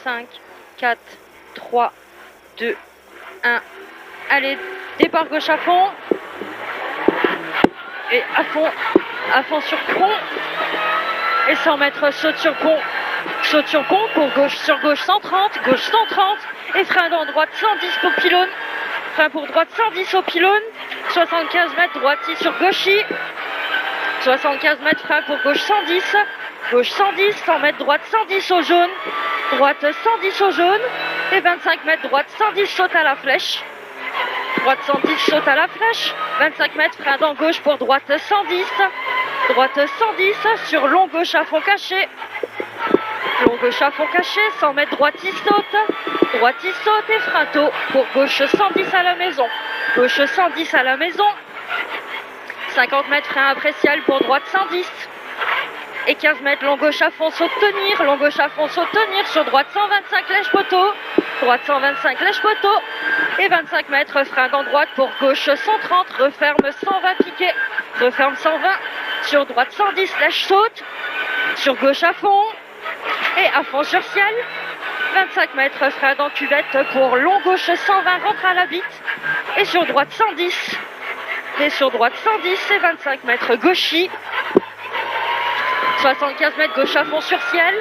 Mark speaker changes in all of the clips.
Speaker 1: 5, 4, 3, 2, 1. Allez, départ gauche à fond. Et à fond sur pont. Et 100 mètres, saute sur pont, pour gauche sur gauche 130, gauche 130. Et frein dans droite 110 pour pylône. Frein pour droite 110 au pylône. 75 mètres, droite sur gauchis. 75 mètres, frein pour gauche 110. Gauche 110, 100 mètres, droite 110 au jaune. Droite 110 au jaune. Et 25 mètres, droite 110, saute à la flèche. Droite 110, saute à la flèche. 25 mètres, frein dans gauche pour droite 110. Droite 110, sur long gauche à fond caché. Long gauche à fond caché, 100 mètres, droite il saute. Droite il saute et frein tôt pour gauche 110 à la maison. Gauche 110 à la maison. 50 mètres, frein après ciel pour droite 110. Et 15 mètres, long gauche à fond, saute tenir. Long gauche à fond, saute tenir. Sur droite 125, lèche poteau. Droite 125, lèche poteau. Et 25 mètres, frein dans droite pour gauche 130. Referme 120 piqué. Referme 120. Sur droite 110, lèche saute. Sur gauche à fond. Et à fond sur ciel. 25 mètres, frein dans cuvette pour long gauche 120, rentre à la bite. Et sur droite 110. Et sur droite 110 et 25 mètres gauchis. 75 mètres gauche à fond sur ciel.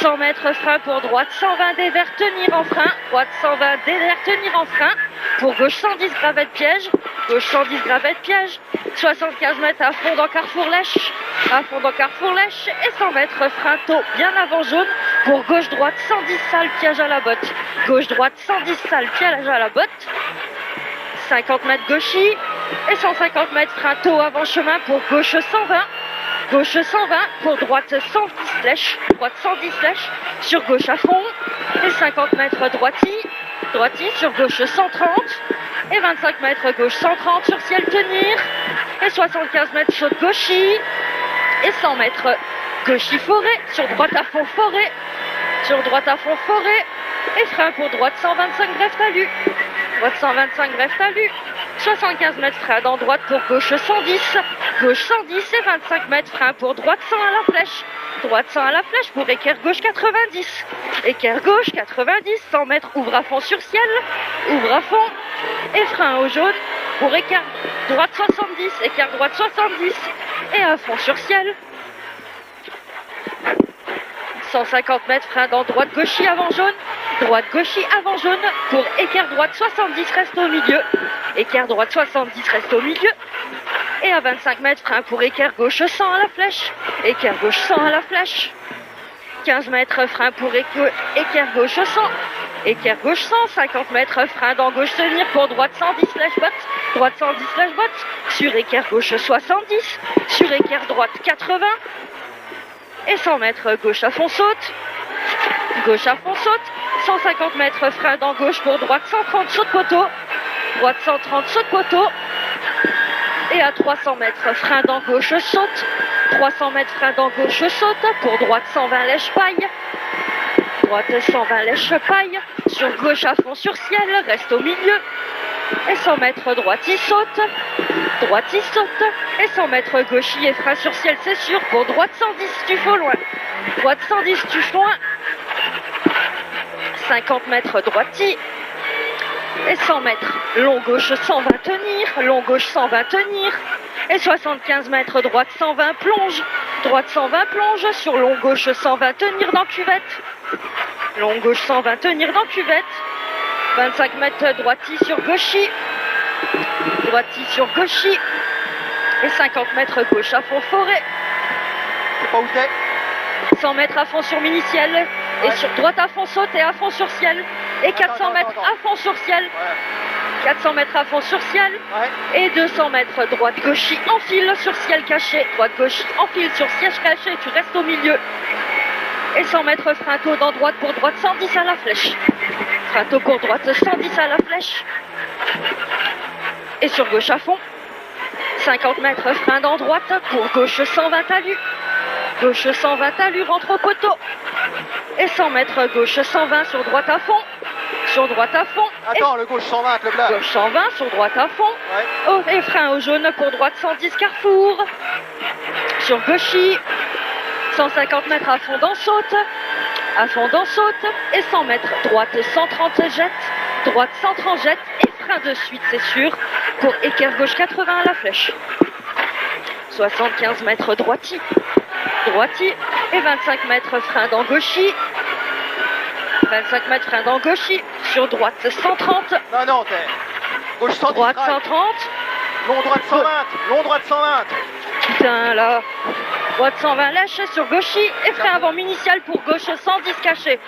Speaker 1: 100 mètres frein pour droite 120 dévers tenir en frein. Droite 120 dévers tenir en frein. Pour gauche 110 gravette piège. Gauche 110 gravette piège. 75 mètres à fond dans carrefour lèche. À fond dans carrefour lèche. Et 100 mètres frein tôt bien avant jaune. Pour gauche droite 110 sale piège à la botte. Gauche droite 110 sale piège à la botte. 50 mètres gauchis. Et 150 mètres frein tôt avant chemin pour gauche 120. Gauche 120 pour droite 110 flèches. Droite 110 flèches. Sur gauche à fond. Et 50 mètres droiti. Droiti sur gauche 130. Et 25 mètres gauche 130 sur ciel tenir. Et 75 mètres saute gauchis. Et 100 mètres gauchis forêt. Sur droite à fond forêt. Sur droite à fond forêt. Et frein pour droite 125 greffe talus. Droite 125 greffe talus. 75 mètres frein dans droite pour gauche 110. Gauche 110 et 25 mètres frein pour droite 100 à la flèche. Droite 100 à la flèche pour équerre gauche 90. Équerre gauche 90, 100 mètres ouvre à fond sur ciel. Ouvre à fond. Et frein au jaune pour équerre droite 70. Équerre droite 70. Et à fond sur ciel. 150 mètres frein dans droite gauchis avant jaune. Droite gauchis avant jaune pour équerre droite 70 reste au milieu. Équerre droite 70 reste au milieu. Et à 25 mètres frein pour équerre gauche 100 à la flèche. Équerre gauche 100 à la flèche. 15 mètres frein pour équerre gauche 100. Équerre gauche 100. 50 mètres frein dans gauche tenir pour droite 110 lèche botte. Droite 110 lèche botte. Sur équerre gauche 70. Sur équerre droite 80. Et 100 mètres gauche à fond saute. Gauche à fond saute. 150 mètres frein dans gauche pour droite 130 saute poteau. Droite 130 saute poteau. Et à 300 mètres frein dans gauche saute. 300 mètres frein dans gauche saute. Pour droite 120 lèche paille. Droite 120 lèche paille. Sur gauche à fond sur ciel. Reste au milieu. Et 100 mètres droite il saute. Droite il saute. Et 100 mètres gauchis et frein sur ciel c'est sûr. Pour droite 110 tu fais loin. Droite 110 tu fais loin. 50 mètres droiti. Et 100 mètres long gauche 120 tenir. Long gauche 120 tenir. Et 75 mètres droite 120 plonge. Droite 120 plonge. Sur long gauche 120 tenir dans cuvette. Long gauche 120 tenir dans cuvette. 25 mètres droiti sur gauchis. Droiti sur gauchis. Et 50 mètres gauche à fond forêt.
Speaker 2: C'est pas où t'es.
Speaker 1: 100 mètres à fond sur mini-ciel. Et sur droite à fond saute et à fond sur ciel. Et 400 mètres à fond sur ciel. 400 mètres à fond sur ciel. Et 200 mètres droite gauchis enfile sur ciel caché. Droite gauchis enfile sur siège caché. Tu restes au milieu. Et 100 mètres frein tôt dans droite pour droite 110 à la flèche. Frein tôt pour droite 110 à la flèche. Et sur gauche à fond. 50 mètres frein dans droite pour gauche 120 talus. Gauche 120 talus rentre au poteau. Et 100 mètres gauche 120 sur droite à fond. Sur droite à fond.
Speaker 2: Attends, le gauche 120, le plat.
Speaker 1: Gauche 120 sur droite à fond. Oh, et frein au jaune pour droite 110 carrefour. Sur gauchis. 150 mètres à fond dans saute. Ascendant saute et 100 mètres. Droite 130 jette. Droite 130 jette et frein de suite, c'est sûr. Pour équerre gauche 80 à la flèche. 75 mètres droiti. Droiti et 25 mètres frein dans gauchi. 25 mètres frein dans gauchi. Sur droite 130.
Speaker 2: Non, t'es. Gauche 110.
Speaker 1: Droite 130.
Speaker 2: Long droite 120. Long droite 120.
Speaker 1: Putain là. Droite 120 lèche sur gauchi et frein avant initial pour gauche 110 caché.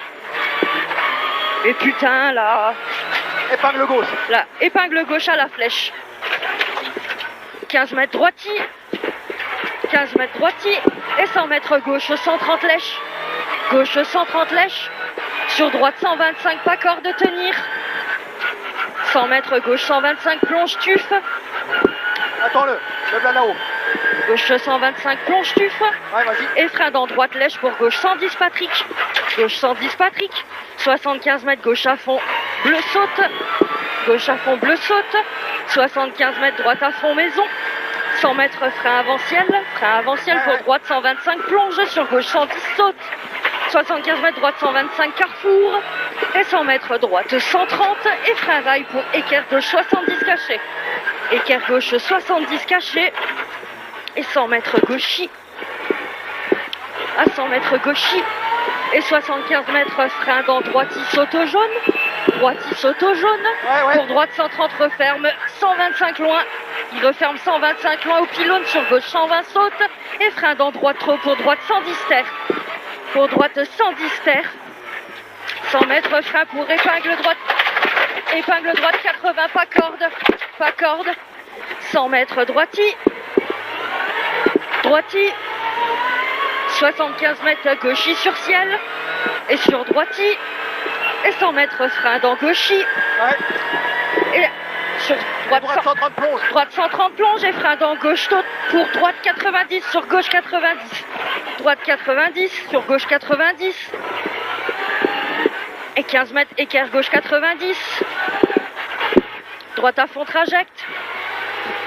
Speaker 1: Et putain là.
Speaker 2: Épingle gauche.
Speaker 1: Là, épingle gauche à la flèche. 15 mètres droiti. 15 mètres droiti et 100 mètres gauche 130 lèche. Gauche 130 lèche. Sur droite 125 pas corde de tenir. 100 mètres gauche 125 plonge tuf.
Speaker 2: Attends-le. Le blanc là-haut.
Speaker 1: Gauche 125 plonge tuf.
Speaker 2: Ouais, vas-y.
Speaker 1: Et frein dans droite lèche pour gauche 110 Patrick. Gauche 110 Patrick. 75 mètres gauche à fond. Bleu saute. Gauche à fond bleu saute. 75 mètres droite à fond maison. 100 mètres frein avant ciel. Frein avant ciel pour droite 125 plonge. Sur gauche 110 saute. 75 mètres droite 125 carrefour. Et 100 mètres droite 130. Et frein rail pour équerre gauche 70 caché. Équerre gauche 70 caché. Et 100 mètres gauchi. À 100 mètres gauchi. Et 75 mètres frein dans droiti saute au jaune. Droiti saute au jaune.
Speaker 2: Ouais.
Speaker 1: Pour droite 130 referme 125 loin. Il referme 125 loin au pylône. Sur gauche 120 saute. Et frein dans droite trop pour droite 110 terre. Pour droite 110 terre. 100 mètres frein pour épingle droite. Épingle droite 80 pas corde. Pas corde. 100 mètres droiti. Droiti. 75 mètres gauchi sur ciel. Et sur droiti. Et 100 mètres frein dans gauchi.
Speaker 2: Ouais.
Speaker 1: Et sur droite,
Speaker 2: Droite 130 plonge.
Speaker 1: droite 130 plonge et frein dans gauche pour droite 90 sur gauche 90. Droite 90 sur gauche 90. Et 15 mètres équerre gauche 90. Droite à fond trajecte.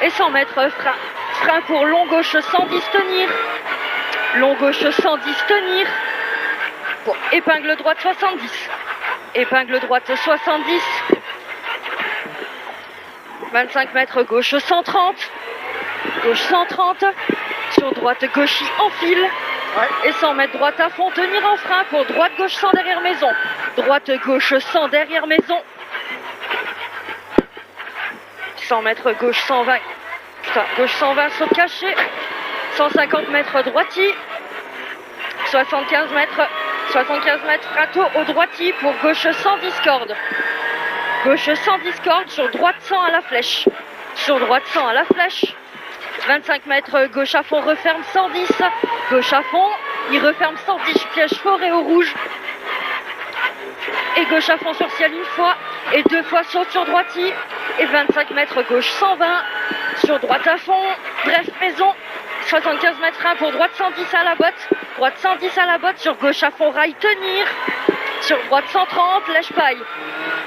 Speaker 1: Et 100 mètres frein. Frein pour long gauche 110 tenir. Long gauche 110 tenir. Pour épingle droite 70. Épingle droite 70. 25 mètres gauche 130. Gauche 130. Sur droite gauchi en fil.
Speaker 2: Ouais.
Speaker 1: Et 100 mètres droite à fond tenir en frein pour droite gauche 100 derrière maison. Droite gauche 100 derrière maison. 100 mètres gauche 120. Putain, gauche 120 saut caché. 150 mètres droiti. 75 mètres frateau au droiti pour gauche 110 cordes. Gauche 110 cordes sur droite 100 à la flèche. Sur droite 100 à la flèche. 25 mètres gauche à fond referme 110. Gauche à fond. Il referme 110 piège forêt au rouge. Et gauche à fond sur ciel une fois. Et deux fois saut sur droiti. Et 25 mètres gauche 120. Sur droite à fond. Bref maison. 75 mètres 1 pour droite 110 à la botte. Droite 110 à la botte. Sur gauche à fond rail tenir. Sur droite 130 lèche paille.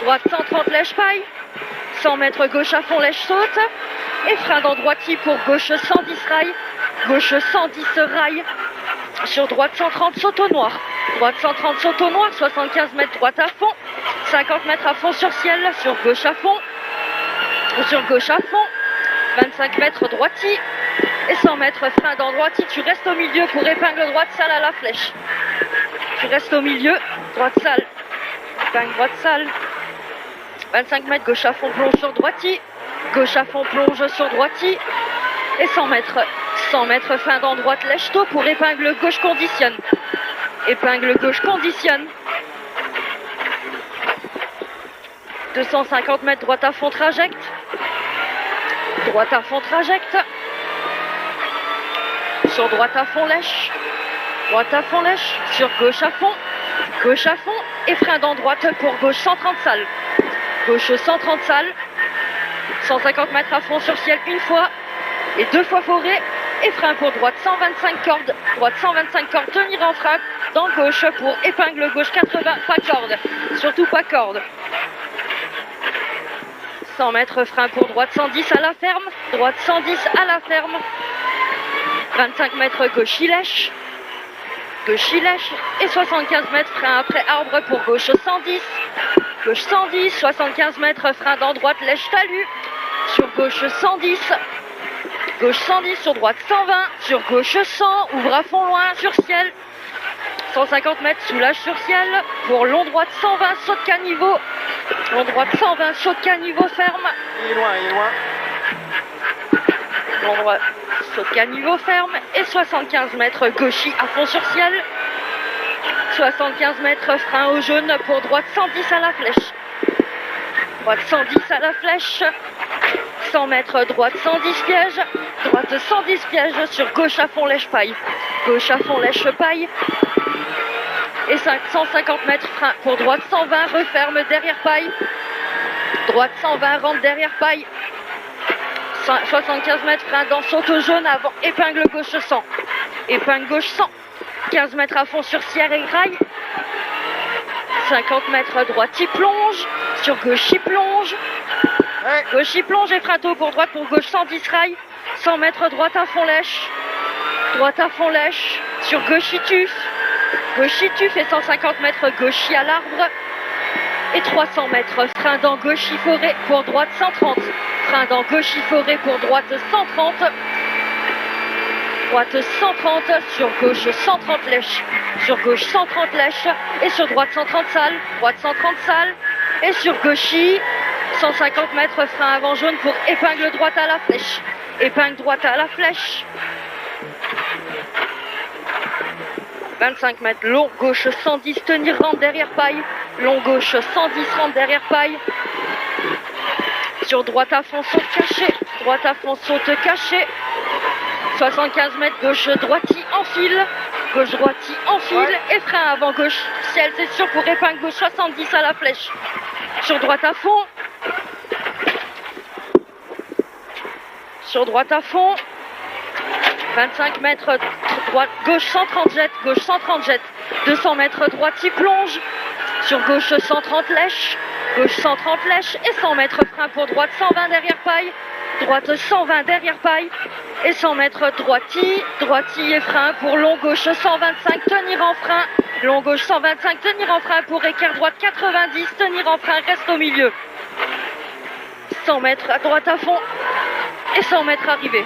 Speaker 1: Droite 130 lèche paille. 100 mètres gauche à fond lèche saute. Et frein dans droiti pour gauche 110 rail. Gauche 110 rail. Sur droite 130 saute au noir. Droite 130 saute au noir. 75 mètres droite à fond. 50 mètres à fond sur ciel. Sur gauche à fond. Sur gauche à fond. 25 mètres droiti. Et 100 mètres frein dans droiti. Tu restes au milieu pour épingle droite salle à la flèche. Tu restes au milieu. Droite salle. Épingle droite salle. 25 mètres gauche à fond plonge sur droiti. Gauche à fond plonge sur droiti. Et 100 mètres fin dans droite lèche tôt pour épingle gauche conditionne. Épingle gauche conditionne. 250 mètres droite à fond trajecte. Droite à fond trajecte. Sur droite à fond lèche. Droite à fond lèche. Sur gauche à fond. Gauche à fond. Et frein dans droite pour gauche 130 salles. Gauche 130 salles. 150 mètres à fond sur ciel une fois. Et deux fois forêt. Et frein pour droite 125 cordes. Droite 125 cordes. Tenir en frein dans gauche pour épingle gauche 80. Pas corde. Surtout pas corde. 100 mètres frein pour droite 110 à la ferme. Droite 110 à la ferme. 25 mètres gauche il lèche. gauche lèche et 75 mètres, frein après arbre pour gauche 110. Gauche 110, 75 mètres, frein dans droite, lèche talus. Sur gauche 110. Gauche 110, sur droite 120. Sur gauche 100, ouvre à fond loin, sur ciel. 150 mètres, soulage sur ciel. Pour long droite 120, saut de caniveau. Long droite 120, saut de caniveau ferme.
Speaker 2: Il est loin, il est loin.
Speaker 1: Long droite, saut de caniveau ferme. Et 75 mètres, gauchis à fond sur ciel. 75 mètres, frein au jaune pour droite 110 à la flèche. Droite 110 à la flèche. 100 mètres, droite 110 piège. Droite 110 piège sur gauche à fond lèche paille. Gauche à fond lèche paille. Et 150 mètres, frein pour droite 120, referme derrière paille. Droite 120, rentre derrière paille. 75 mètres, frein dans saut au jaune avant, épingle gauche 100. Épingle gauche 100. 15 mètres à fond sur Sierre et Graille. 50 mètres droite y plonge. Sur gauche y plonge.
Speaker 2: Ouais.
Speaker 1: Gauche y plonge et frein tôt pour droite pour gauche 110 rail. 100 mètres droite à fond lèche. Droite à fond lèche. Sur gauche y tuffe. Gauche y tuffe et 150 mètres gauche y à l'arbre. Et 300 mètres frein dans gauche y forêt pour droite 130. Frein dans gauche y forêt pour droite 130. Droite 130, sur gauche 130 lèche, sur gauche 130 lèche, et sur droite 130 salles, droite 130 salles, et sur gauchy 150 mètres, frein avant jaune pour épingle droite à la flèche, épingle droite à la flèche, 25 mètres, long gauche 110, tenir rente derrière paille, long gauche 110, rente derrière paille, sur droite à fond saute caché, droite à fond saute caché, 75 mètres, gauche droiti en file, gauche droiti en file, ouais. Et frein avant gauche, ciel c'est sûr pour épingle gauche 70 à la flèche. Sur droite à fond. Sur droite à fond. 25 mètres, droite, gauche 130 jet, gauche 130 jet. 200 mètres, droite y plonge. Sur gauche 130 lèche, gauche 130 lèche et 100 mètres frein pour droite 120 derrière paille. Droite 120 derrière paille et 100 mètres droiti et frein pour long gauche 125, tenir en frein, long gauche 125, tenir en frein pour équerre droite 90, tenir en frein, reste au milieu. 100 mètres à droite à fond et 100 mètres arrivé.